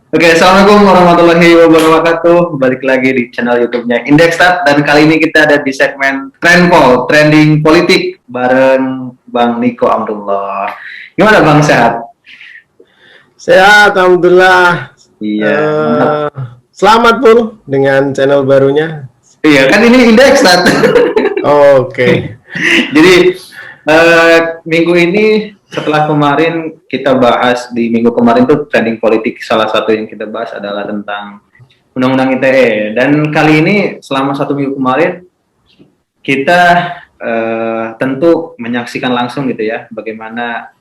Oke, Assalamualaikum warahmatullahi wabarakatuh. Balik lagi di channel YouTube-nya Indexstat dan kali ini kita ada di segmen Trendpoll, trending politik bareng Bang Niko Amrullah. Gimana Bang, sehat? Sehat, alhamdulillah. Iya, mantap. Selamat Pul dengan channel barunya. Iya, kan ini Indexstat. Oke. Jadi minggu ini setelah kemarin kita bahas di minggu kemarin tuh trending politik, salah satu yang kita bahas adalah tentang Undang-Undang ITE, dan kali ini selama satu minggu kemarin kita tentu menyaksikan langsung gitu ya bagaimana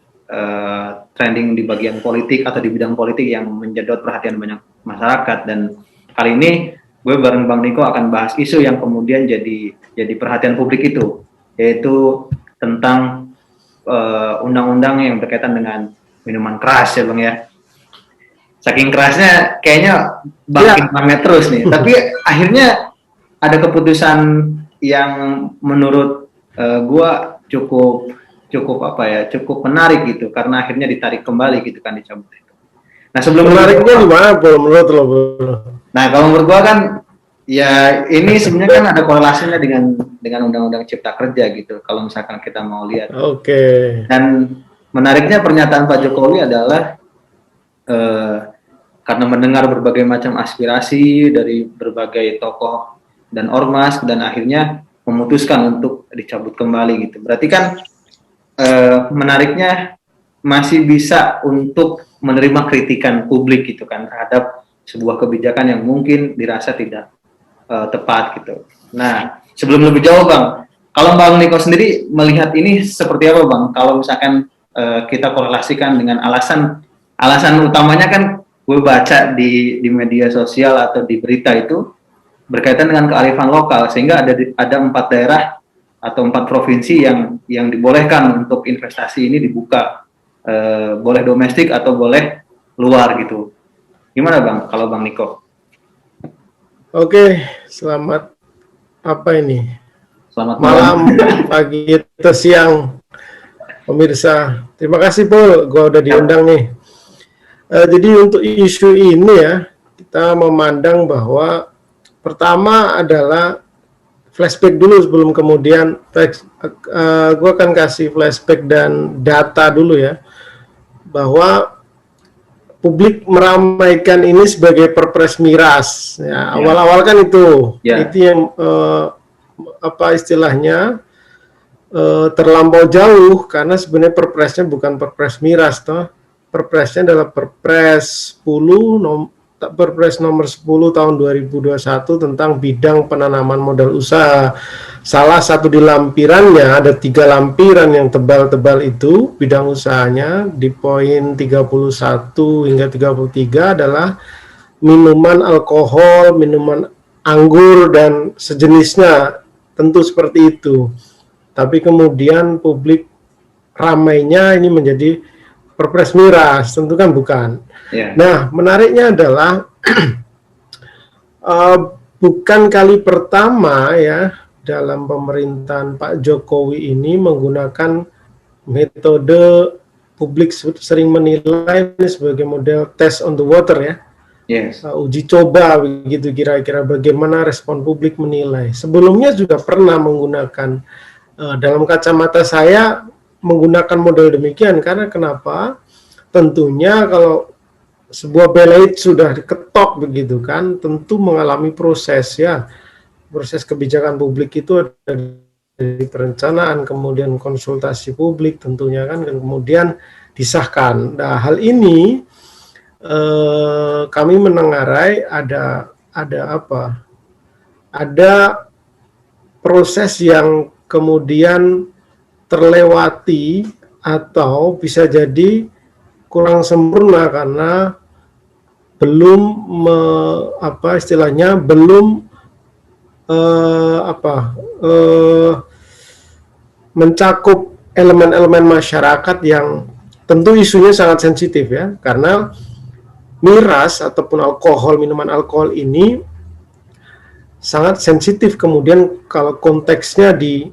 trending di bagian politik atau di bidang politik yang menjadot perhatian banyak masyarakat. Dan kali ini gue bareng Bang Niko akan bahas isu yang kemudian jadi perhatian publik itu, yaitu tentang undang-undang yang berkaitan dengan minuman keras ya Bang ya. Saking kerasnya kayaknya makin rame terus nih. Tapi akhirnya ada keputusan yang menurut gua cukup apa ya, cukup menarik gitu, karena akhirnya ditarik kembali gitu kan, dicabut itu. Nah sebelum Menariknya gimana Pul menurut lo? Nah kalau menurut gua kan ya ini sebenarnya kan ada korelasinya dengan Undang-Undang Cipta Kerja gitu, kalau misalkan kita mau lihat. Oke. Dan menariknya pernyataan Pak Jokowi adalah karena mendengar berbagai macam aspirasi dari berbagai tokoh dan ormas, dan akhirnya memutuskan untuk dicabut kembali gitu. Berarti kan menariknya masih bisa untuk menerima kritikan publik gitu kan terhadap sebuah kebijakan yang mungkin dirasa tidak tepat gitu. Nah, sebelum lebih jauh Bang, kalau Bang Niko sendiri melihat ini seperti apa Bang? Kalau misalkan kita korelasikan dengan alasan utamanya, kan gue baca di media sosial atau di berita itu berkaitan dengan kearifan lokal, sehingga ada 4 daerah atau 4 provinsi yang dibolehkan untuk investasi ini dibuka, boleh domestik atau boleh luar gitu. Gimana Bang kalau Bang Niko? Oke, selamat apa ini? Selamat Malam, pagi, atau siang pemirsa. Terima kasih Pul, gua udah diundang nih. Jadi untuk isu ini ya, kita memandang bahwa pertama adalah flashback dulu sebelum kemudian gue akan kasih flashback dan data dulu ya, bahwa publik meramaikan ini sebagai Perpres Miras ya. Awal-awal kan itu yang apa istilahnya terlampau jauh, karena sebenarnya perpresnya bukan Perpres Miras toh. Perpresnya adalah Perpres nomor 10 tahun 2021 tentang bidang penanaman modal usaha. Salah satu di lampirannya, ada 3 lampiran yang tebal-tebal itu bidang usahanya. Di poin 31 hingga 33 adalah minuman alkohol, minuman anggur dan sejenisnya, tentu seperti itu. Tapi kemudian publik ramainya ini menjadi Perpres Miras, tentu kan bukan. Nah, menariknya adalah bukan kali pertama ya dalam pemerintahan Pak Jokowi ini menggunakan metode publik sering menilai sebagai model test on the water ya. Uji coba begitu, kira-kira bagaimana respon publik menilai. Sebelumnya juga pernah menggunakan, dalam kacamata saya menggunakan model demikian, karena kenapa? Tentunya kalau sebuah bailout sudah diketok begitu kan, tentu mengalami proses ya. Proses kebijakan publik itu ada dari perencanaan, kemudian konsultasi publik tentunya kan, dan kemudian disahkan. Nah, hal ini kami menengarai ada apa? Ada proses yang kemudian terlewati atau bisa jadi kurang sempurna karena belum mencakup elemen-elemen masyarakat yang tentu isunya sangat sensitif ya, karena miras ataupun alkohol, minuman alkohol ini sangat sensitif. Kemudian kalau konteksnya di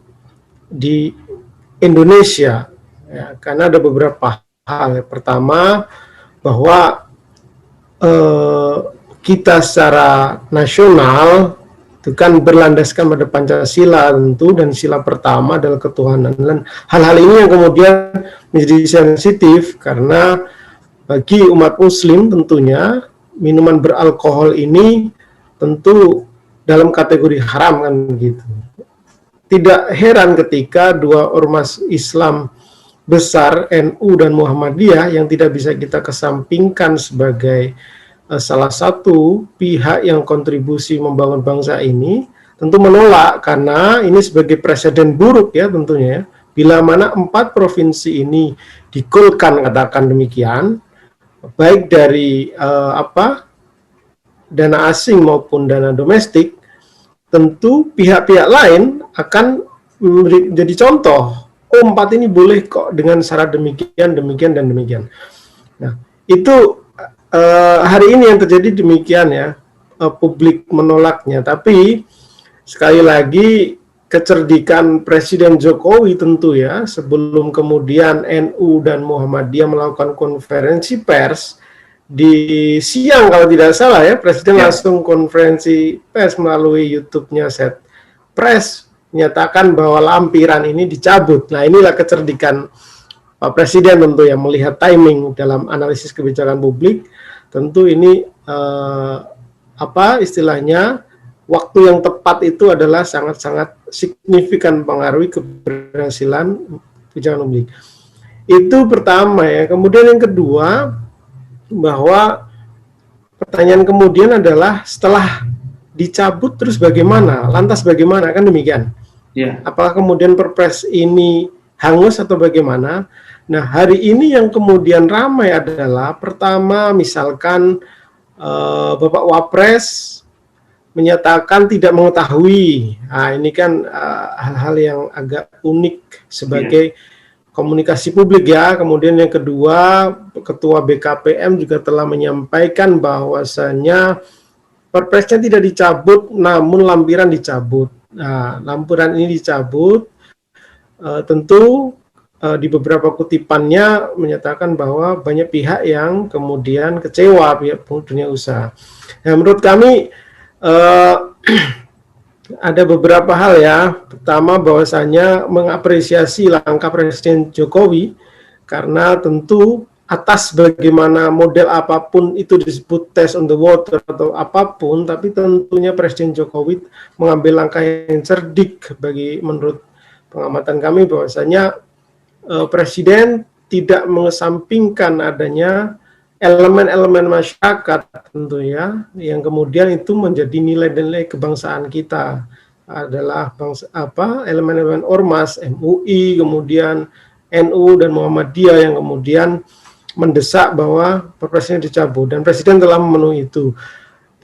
Indonesia ya, karena ada beberapa hal. Pertama, bahwa eh, kita secara nasional itu kan berlandaskan pada Pancasila tentu, dan sila pertama adalah ketuhanan. Dan hal-hal ini yang kemudian menjadi sensitif karena bagi umat muslim tentunya minuman beralkohol ini tentu dalam kategori haram kan gitu. Tidak heran ketika dua ormas Islam besar, NU dan Muhammadiyah, yang tidak bisa kita kesampingkan sebagai salah satu pihak yang kontribusi membangun bangsa ini, tentu menolak karena ini sebagai presiden buruk ya tentunya. Bila mana 4 provinsi ini digolkan, katakan demikian, baik dari dana asing maupun dana domestik, tentu pihak-pihak lain akan menjadi contoh. Oh, 4 ini boleh kok dengan syarat demikian, demikian, dan demikian. Nah, itu hari ini yang terjadi demikian ya, publik menolaknya. Tapi sekali lagi kecerdikan Presiden Jokowi tentu ya, sebelum kemudian NU dan Muhammadiyah melakukan konferensi pers di siang kalau tidak salah ya, Presiden langsung konferensi pers melalui YouTube-nya Set Press menyatakan bahwa lampiran ini dicabut. Nah, inilah kecerdikan Pak Presiden tentu yang melihat timing dalam analisis kebijakan publik. Tentu ini istilahnya waktu yang tepat itu adalah sangat-sangat signifikan pengaruhi keberhasilan kebijakan publik. Itu pertama ya. Kemudian yang kedua, bahwa pertanyaan kemudian adalah setelah dicabut terus bagaimana? Lantas bagaimana? Kan demikian. Apakah kemudian Perpres ini hangus atau bagaimana? Nah, hari ini yang kemudian ramai adalah pertama misalkan Bapak Wapres menyatakan tidak mengetahui. Nah, ini kan hal-hal yang agak unik sebagai komunikasi publik ya. Kemudian yang kedua, Ketua BKPM juga telah menyampaikan bahwasannya Perpresnya tidak dicabut, namun lampiran dicabut. Nah, lampiran ini dicabut, tentu di beberapa kutipannya menyatakan bahwa banyak pihak yang kemudian kecewa, pihak dunia usaha. Nah, menurut kami ada beberapa hal ya. Pertama, bahwasanya mengapresiasi langkah Presiden Jokowi karena tentu atas bagaimana model apapun itu disebut test on the water atau apapun, tapi tentunya Presiden Jokowi mengambil langkah yang cerdik menurut pengamatan kami, bahwasanya Presiden tidak mengesampingkan adanya elemen-elemen masyarakat tentunya yang kemudian itu menjadi nilai-nilai kebangsaan kita, adalah elemen-elemen ormas, MUI, kemudian NU dan Muhammadiyah yang kemudian mendesak bahwa Perpresnya dicabut, dan Presiden telah memenuhi itu.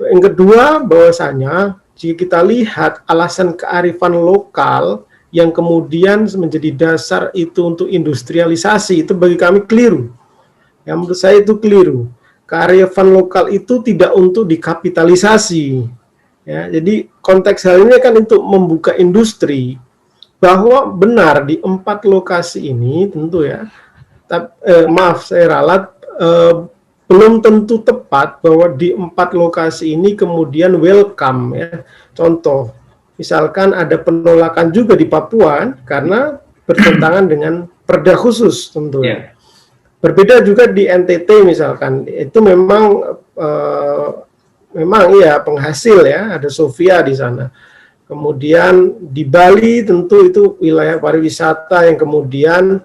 Yang kedua, bahwasanya jika kita lihat alasan kearifan lokal yang kemudian menjadi dasar itu untuk industrialisasi, itu bagi kami keliru. Yang menurut saya itu keliru. Kearifan lokal itu tidak untuk dikapitalisasi. Ya, jadi konteks hal ini kan untuk membuka industri, bahwa benar di 4 lokasi ini tentu ya, saya ralat, belum tentu tepat bahwa di 4 lokasi ini kemudian welcome ya. Contoh, misalkan ada penolakan juga di Papua karena bertentangan dengan perda khusus tentu ya. Berbeda juga di NTT misalkan, itu memang iya penghasil ya, ada Sofia di sana. Kemudian di Bali tentu itu wilayah pariwisata yang kemudian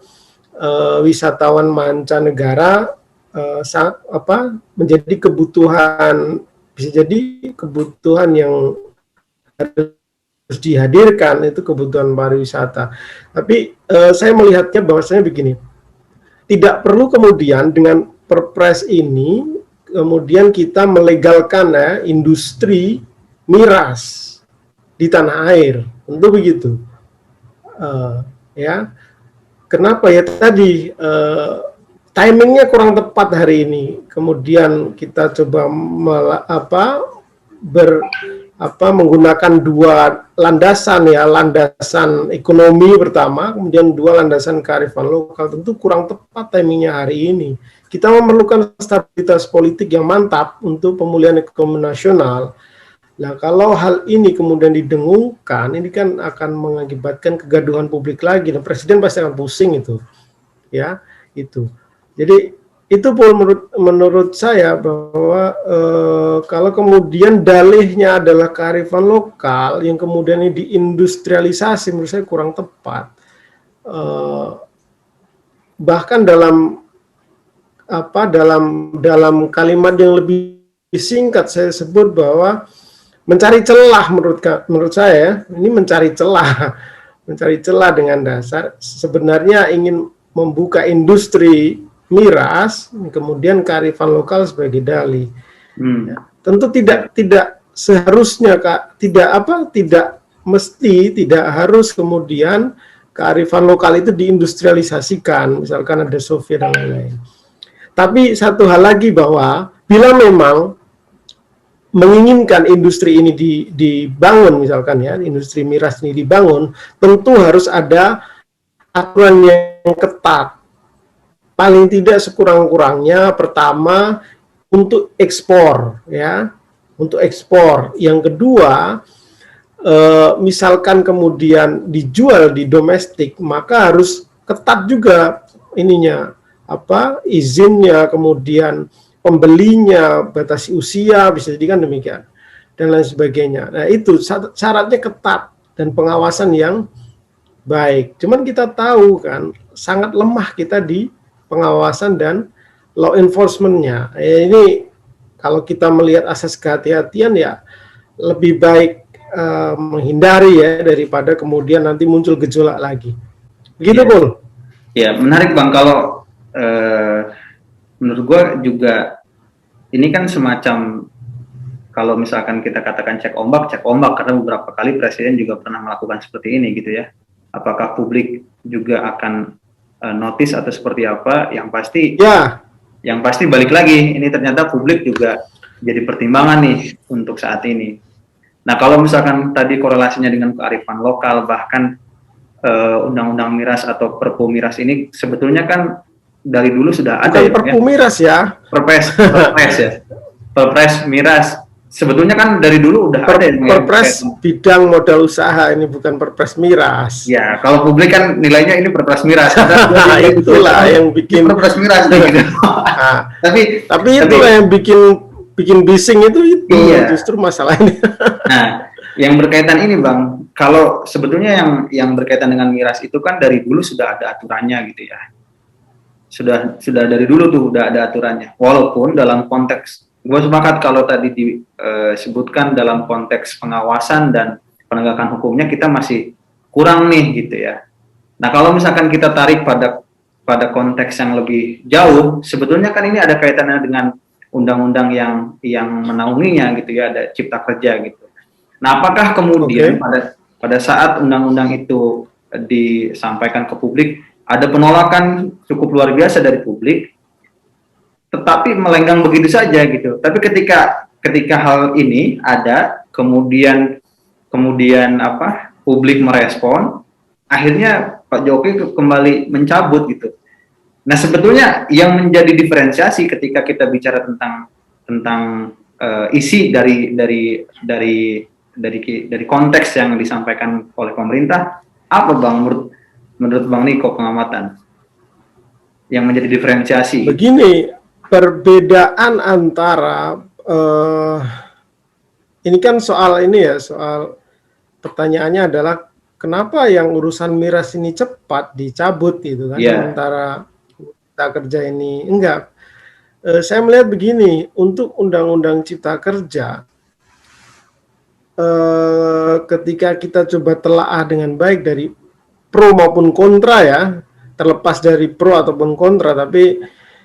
wisatawan mancanegara menjadi kebutuhan, bisa jadi kebutuhan yang harus dihadirkan, itu kebutuhan pariwisata. Tapi saya melihatnya bahwasanya begini, tidak perlu kemudian dengan Perpres ini kemudian kita melegalkan industri miras di tanah air, tentu begitu. Ya, kenapa ya tadi timingnya kurang tepat hari ini. Kemudian kita coba menggunakan dua landasan ya, landasan ekonomi pertama, kemudian dua landasan kearifan lokal, tentu kurang tepat timingnya hari ini. Kita memerlukan stabilitas politik yang mantap untuk pemulihan ekonomi nasional. Nah, kalau hal ini kemudian didengungkan, ini kan akan mengakibatkan kegaduhan publik lagi, dan Presiden pasti akan pusing itu, ya, itu. Jadi itu pun menurut saya bahwa kalau kemudian dalihnya adalah kearifan lokal yang kemudian ini diindustrialisasi, menurut saya kurang tepat. Bahkan dalam kalimat yang lebih singkat saya sebut bahwa mencari celah, menurut saya ini mencari celah dengan dasar sebenarnya ingin membuka industri miras, kemudian kearifan lokal sebagai dalih. Ya, tentu tidak seharusnya tidak harus kemudian kearifan lokal itu diindustrialisasikan, misalkan ada Soviet dan lain-lain. Tapi satu hal lagi, bahwa bila memang menginginkan industri ini dibangun, misalkan ya, industri miras ini dibangun, tentu harus ada aturan yang ketat. Paling tidak sekurang-kurangnya pertama untuk ekspor, ya, untuk ekspor. Yang kedua, misalkan kemudian dijual di domestik, maka harus ketat juga ininya, izinnya, kemudian pembelinya, batasi usia, bisa jadi kan demikian, dan lain sebagainya. Nah, itu syaratnya ketat dan pengawasan yang baik. Cuman kita tahu kan, sangat lemah kita di pengawasan dan law enforcement-nya. Ini kalau kita melihat asas kehati-hatian, ya lebih baik menghindari ya, daripada kemudian nanti muncul gejolak lagi. Begitu, Pul? Ya, menarik Bang. Kalau menurut gue juga ini kan semacam, kalau misalkan kita katakan cek ombak, karena beberapa kali Presiden juga pernah melakukan seperti ini gitu ya. Apakah publik juga akan notice atau seperti apa? Yang pasti balik lagi, ini ternyata publik juga jadi pertimbangan nih untuk saat ini. Nah, kalau misalkan tadi korelasinya dengan kearifan lokal, bahkan undang-undang miras atau perpu miras ini sebetulnya kan dari dulu sudah ada. Bukan perpu miras ya. Perpres ya. Perpres miras. Sebetulnya kan dari dulu udah ada. Perpres bidang modal usaha, ini bukan perpres miras. Ya, kalau publik kan nilainya ini perpres miras. Itulah yang bikin perpres miras gitu. Tapi itulah yang bikin bising itu iya. Justru masalah ini. Nah, yang berkaitan ini Bang, kalau sebetulnya yang berkaitan dengan miras itu kan dari dulu sudah ada aturannya gitu ya. Sudah dari dulu tuh udah ada aturannya. Walaupun dalam konteks, gue sepakat kalau tadi disebutkan dalam konteks pengawasan dan penegakan hukumnya kita masih kurang nih gitu ya. Nah, kalau misalkan kita tarik pada konteks yang lebih jauh, sebetulnya kan ini ada kaitannya dengan undang-undang yang menaunginya gitu ya, ada Cipta Kerja gitu. Nah, apakah kemudian pada saat undang-undang itu disampaikan ke publik, ada penolakan cukup luar biasa dari publik, tetapi melenggang begitu saja gitu. Tapi ketika hal ini ada, kemudian publik merespon, akhirnya Pak Jokowi kembali mencabut gitu. Nah, sebetulnya yang menjadi diferensiasi ketika kita bicara tentang isi dari konteks yang disampaikan oleh pemerintah, apa Bang menurut Bang Niko, pengamatan yang menjadi diferensiasi? Begini, perbedaan antara ini kan soal pertanyaannya adalah kenapa yang urusan miras ini cepat dicabut gitu kan, sementara Cipta Kerja ini enggak. Saya melihat begini, untuk Undang-Undang Cipta Kerja, ketika kita coba telaah dengan baik dari pro maupun kontra ya, terlepas dari pro ataupun kontra, tapi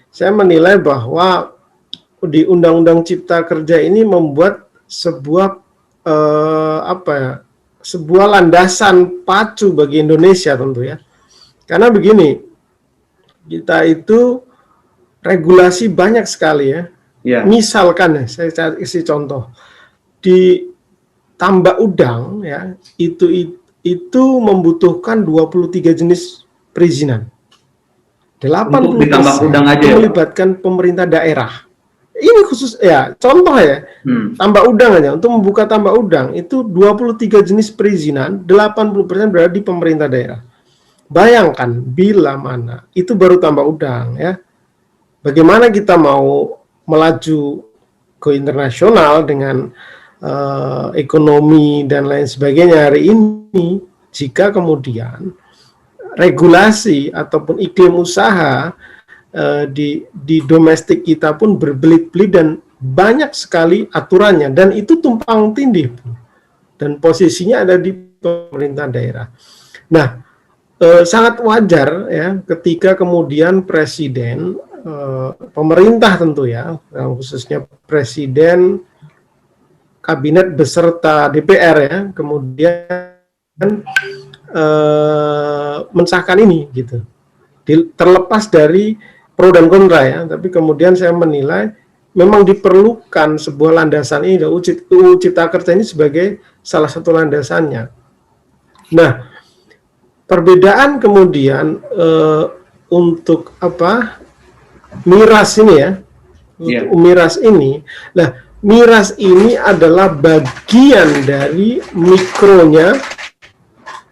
saya menilai bahwa di Undang-Undang Cipta Kerja ini membuat sebuah sebuah landasan pacu bagi Indonesia tentu ya. Karena begini, kita itu regulasi banyak sekali ya. Misalkan ya, saya kasih contoh, di tambak udang ya itu membutuhkan 23 jenis perizinan. Untuk ditambah 80% udang aja itu ya, Pak? melibatkan pemerintah daerah. Ini khusus ya, contoh ya, tambak udang aja. Untuk membuka tambak udang itu 23 jenis perizinan, 80% berada di pemerintah daerah. Bayangkan bila mana itu baru tambak udang ya. Bagaimana kita mau melaju ke internasional dengan ekonomi dan lain sebagainya hari ini jika kemudian regulasi ataupun iklim usaha di domestik kita pun berbelit-belit dan banyak sekali aturannya, dan itu tumpang tindih dan posisinya ada di pemerintah daerah. Nah, sangat wajar ya ketika kemudian presiden, pemerintah tentu ya, khususnya presiden, kabinet beserta DPR ya, kemudian mensahkan ini gitu. Terlepas dari pro dan kontra ya, tapi kemudian saya menilai memang diperlukan sebuah landasan ini, UU Cipta Kerja ini sebagai salah satu landasannya. Nah, perbedaan kemudian untuk miras ini ya, miras ini, nah miras ini adalah bagian dari mikronya,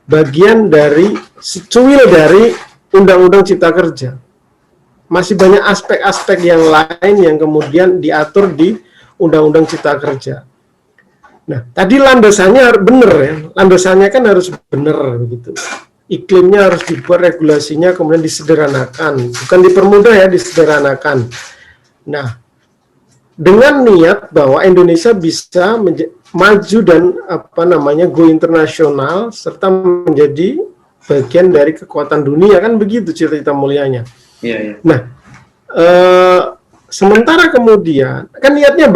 bagian dari secuil dari Undang-Undang Cipta Kerja. Masih banyak aspek-aspek yang lain yang kemudian diatur di Undang-Undang Cipta Kerja. Nah, tadi landasannya benar ya, landasannya kan harus benar begitu. Iklimnya harus dibuat, regulasinya kemudian disederhanakan, bukan dipermudah ya, disederhanakan. Nah, dengan niat bahwa Indonesia bisa maju dan go internasional serta menjadi bagian dari kekuatan dunia, kan begitu cita-cita mulianya. Nah, sementara kemudian kan niatnya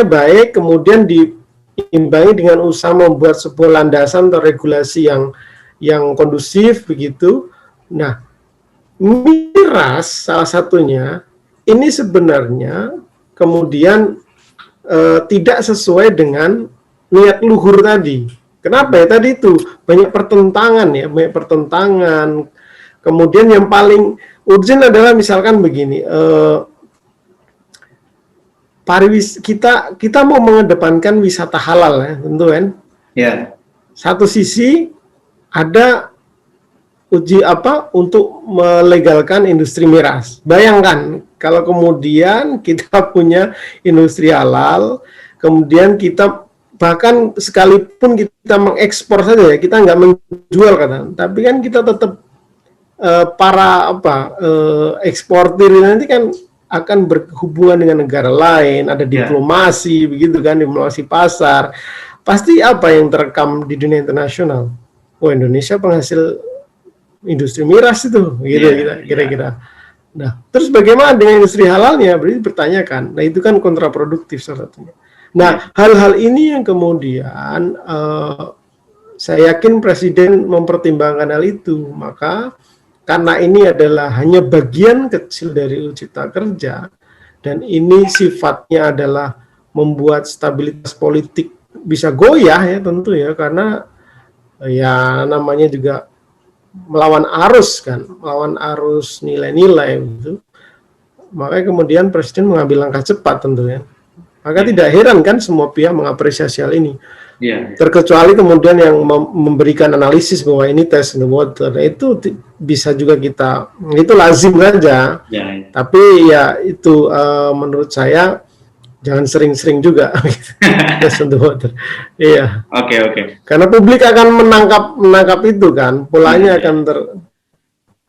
baik, kemudian diimbangi dengan usaha membuat sebuah landasan atau regulasi yang kondusif begitu. Nah, miras salah satunya ini sebenarnya kemudian tidak sesuai dengan niat luhur tadi. Kenapa ya? Tadi itu banyak pertentangan ya, Kemudian yang paling urgent adalah misalkan begini, kita mau mengedepankan wisata halal ya, tentu kan. Satu sisi ada uji untuk melegalkan industri miras. Bayangkan kalau kemudian kita punya industri halal, kemudian kita bahkan sekalipun kita mengekspor saja ya, kita nggak menjual tapi kan kita tetap para eksportir nanti kan akan berhubungan dengan negara lain, ada diplomasi begitu kan, diplomasi pasar. Pasti apa yang terekam di dunia internasional? Oh, Indonesia penghasil industri miras itu, gitu kira-kira. Nah, terus bagaimana dengan industri halalnya? Berarti bertanyakan. Nah, itu kan kontraproduktif salah satunya. Nah, hal-hal ini yang kemudian saya yakin Presiden mempertimbangkan hal itu. Maka karena ini adalah hanya bagian kecil dari UU Cipta Kerja, dan ini sifatnya adalah membuat stabilitas politik bisa goyah ya tentu ya, karena ya namanya juga melawan arus nilai-nilai gitu. Makanya kemudian Presiden mengambil langkah cepat tentunya. Maka tidak heran kan semua pihak mengapresiasi hal ini. Terkecuali kemudian yang memberikan analisis bahwa ini test the water, itu bisa juga itu lazim saja. Tapi ya itu menurut saya jangan sering-sering juga test the water. Iya. Oke. Karena publik akan menangkap itu kan, polanya akan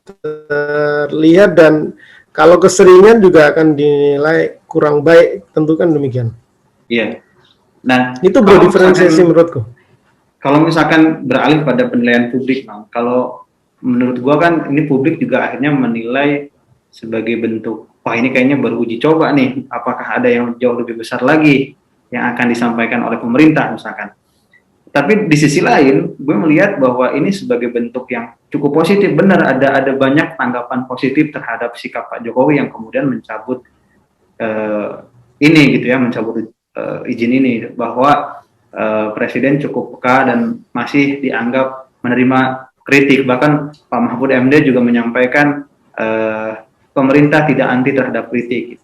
terlihat, dan kalau keseringan juga akan dinilai kurang baik, tentu kan demikian. Nah, itu berdiferensiasi menurutku. Kalau misalkan beralih pada penilaian publik, Bang, kalau menurut gua kan ini publik juga akhirnya menilai sebagai bentuk, wah ini kayaknya baru uji coba nih, apakah ada yang jauh lebih besar lagi yang akan disampaikan oleh pemerintah misalkan. Tapi di sisi lain, gue melihat bahwa ini sebagai bentuk yang cukup positif. Benar, ada banyak tanggapan positif terhadap sikap Pak Jokowi yang kemudian mencabut mencabut izin ini, bahwa Presiden cukup peka dan masih dianggap menerima kritik. Bahkan Pak Mahfud MD juga menyampaikan pemerintah tidak anti terhadap kritik.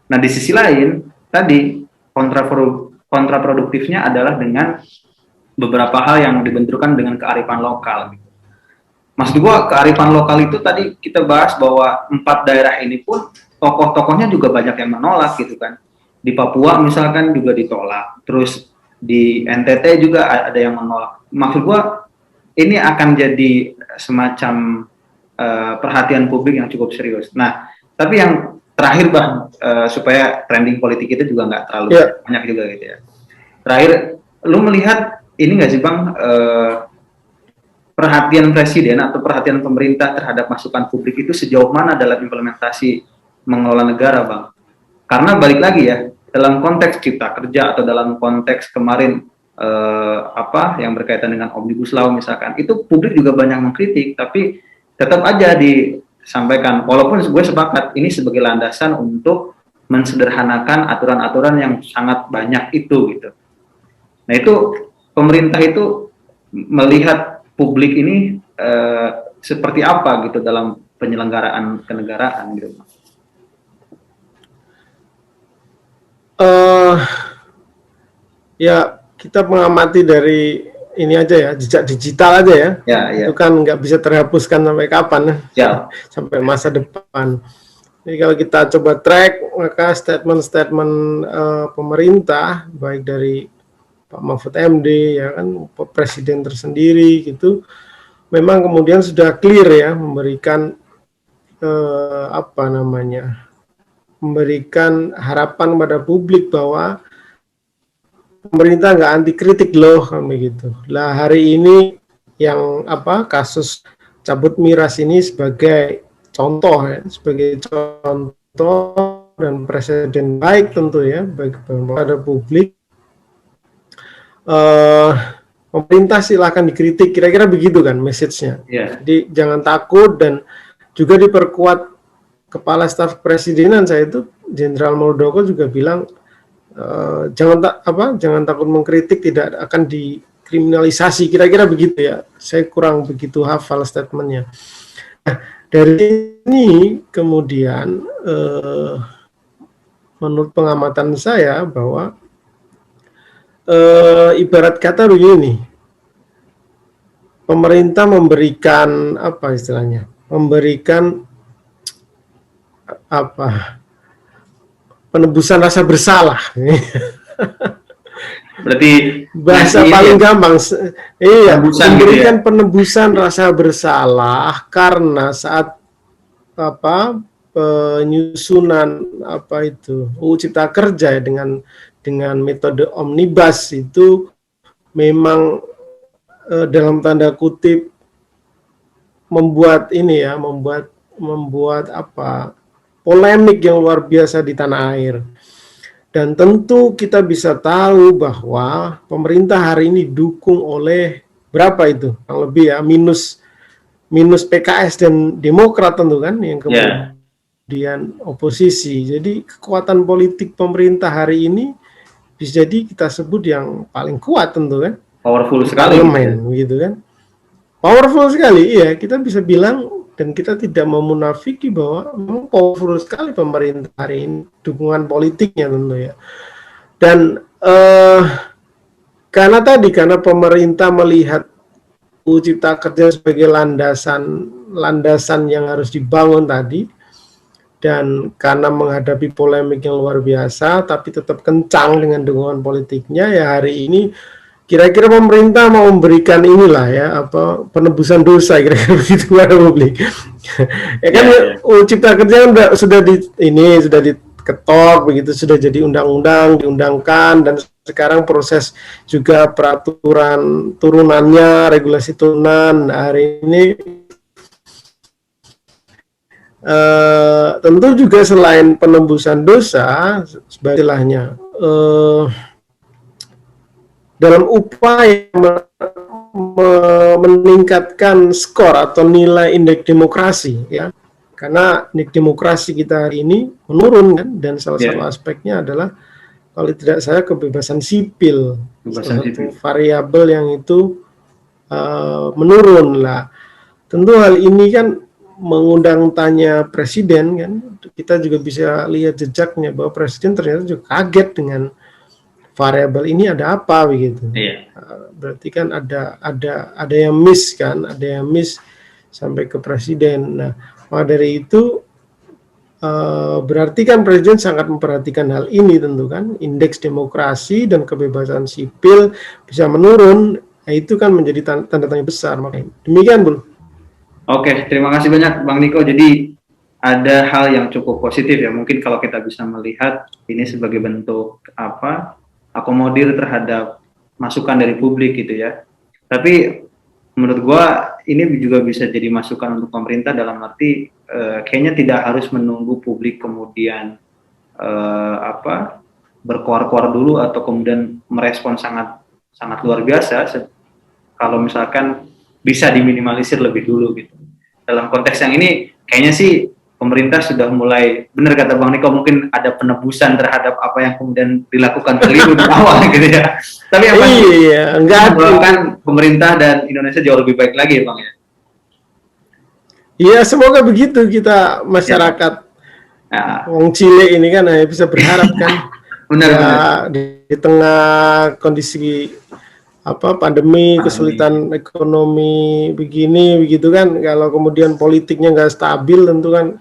Nah, di sisi lain tadi kontraproduktifnya adalah dengan beberapa hal yang dibenturkan dengan kearifan lokal. Mas gua kearifan lokal itu tadi kita bahas bahwa 4 daerah ini pun tokoh-tokohnya juga banyak yang menolak gitu kan. Di Papua misalkan juga ditolak. Terus di NTT juga ada yang menolak. Maksud gua ini akan jadi semacam perhatian publik yang cukup serius. Nah, tapi yang terakhir Bang, supaya trending politik itu juga nggak terlalu banyak juga gitu ya. Terakhir, lu melihat ini nggak sih Bang, perhatian presiden atau perhatian pemerintah terhadap masukan publik itu sejauh mana dalam implementasi mengelola negara Bang? Karena balik lagi ya, dalam konteks cipta kerja atau dalam konteks kemarin yang berkaitan dengan Omnibus Law misalkan, itu publik juga banyak mengkritik, tapi tetap aja disampaikan, walaupun gue sepakat ini sebagai landasan untuk mensederhanakan aturan-aturan yang sangat banyak itu gitu. Nah itu pemerintah itu melihat publik ini seperti apa gitu dalam penyelenggaraan kenegaraan gitu. Ya kita mengamati dari ini aja ya, jejak digital aja ya. Itu kan nggak bisa terhapuskan sampai kapan sampai masa depan. Jadi kalau kita coba track, maka statement-statement pemerintah baik dari Pak Mahfud MD ya kan, presiden tersendiri gitu, memang kemudian sudah clear ya memberikan memberikan harapan kepada publik bahwa pemerintah nggak anti kritik loh kan begitu. Lah hari ini yang kasus cabut miras ini sebagai contoh ya, sebagai contoh dan presiden baik tentu ya bagi pada publik. Pemerintah silakan dikritik, kira-kira begitu kan message-nya. Jadi jangan takut, dan juga diperkuat Kepala Staf Kepresidenan saya itu Jenderal Muldoko juga bilang jangan takut mengkritik, tidak akan dikriminalisasi, kira-kira begitu ya. Saya kurang begitu hafal statementnya. Nah, dari ini kemudian menurut pengamatan saya bahwa ibarat kata begini, pemerintah memberikan memberikan penebusan rasa bersalah. Berarti bahasa paling gampang, memberikan penebusan rasa bersalah karena saat penyusunan UU Cipta Kerja ya, dengan metode omnibus itu memang dalam tanda kutip membuat polemik yang luar biasa di tanah air. Dan tentu kita bisa tahu bahwa pemerintah hari ini didukung oleh berapa itu? Yang lebih ya, minus PKS dan Demokrat tentu kan yang kemudian oposisi. Jadi kekuatan politik pemerintah hari ini bisa jadi kita sebut yang paling kuat tentu kan. Powerful sekali gitu kan. Powerful sekali, iya, kita bisa bilang, dan kita tidak memunafiki bahwa memang powerful sekali pemerintah hari ini, dukungan politiknya tentu ya. Dan karena pemerintah melihat UU Cipta Kerja sebagai landasan yang harus dibangun tadi, dan karena menghadapi polemik yang luar biasa, tapi tetap kencang dengan dukungan politiknya, ya hari ini kira-kira pemerintah mau memberikan penebusan dosa, kira-kira begitu kepada publik. Ya kan UU Cipta Kerja kan sudah diketok begitu, sudah jadi undang-undang, diundangkan, dan sekarang proses juga peraturan turunannya, regulasi turunan. Hari ini tentu juga selain penembusan dosa, sebagainya dalam upaya meningkatkan skor atau nilai indeks demokrasi ya, karena indeks demokrasi kita hari ini menurun kan, dan salah satu aspeknya adalah kalau tidak salah kebebasan sipil, Kebebasan salah satu sipil. variabel yang itu menurun lah. Tentu hal ini kan mengundang tanya presiden kan. Kita juga bisa lihat jejaknya bahwa presiden ternyata juga kaget dengan variabel ini ada apa begitu. Iya. Berarti kan ada yang miss kan, ada yang miss sampai ke presiden. Nah, maka dari itu berarti kan presiden sangat memperhatikan hal ini tentu kan, indeks demokrasi dan kebebasan sipil bisa menurun. Nah, itu kan menjadi tanda tanya besar. Makanya demikian, Bro. Oke, terima kasih banyak Bang Niko. Jadi ada hal yang cukup positif ya. Mungkin kalau kita bisa melihat ini sebagai bentuk akomodir terhadap masukan dari publik gitu ya. Tapi menurut gua ini juga bisa jadi masukan untuk pemerintah dalam arti kayaknya tidak harus menunggu publik kemudian berkoar-koar dulu atau kemudian merespon sangat luar biasa. Kalau misalkan bisa diminimalisir lebih dulu gitu. Dalam konteks yang ini kayaknya sih pemerintah sudah mulai, benar kata Bang Niko, mungkin ada penebusan terhadap apa yang kemudian dilakukan keliru di awal gitu ya. Tapi yang pasti mendoakan pemerintah dan Indonesia jauh lebih baik lagi ya Bang ya. Iya, semoga begitu kita masyarakat Wong Chile ini kan bisa berharap kan. Benar, ya, benar. Di tengah kondisi pandemi, kesulitan ekonomi begini begitu kan, kalau kemudian politiknya nggak stabil tentu kan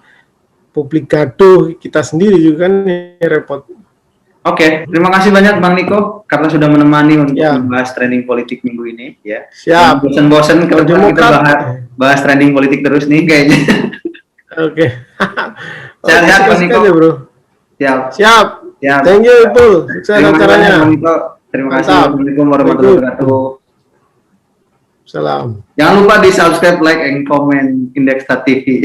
publik gaduh, kita sendiri juga kan repot. Oke, terima kasih banyak Bang Niko karena sudah menemani untuk membahas trending politik minggu ini ya. Siap. Bosan-bosan kalau kita bahas trending politik terus nih kayaknya. Oke. Sehat-sehat Bang Niko. Bro. Siap. Thank you, Paul. Sukses acaranya. Terima kasih. Assalamualaikum warahmatullahi wabarakatuh. Salam. Jangan lupa di subscribe, like, and comment Indeks TV.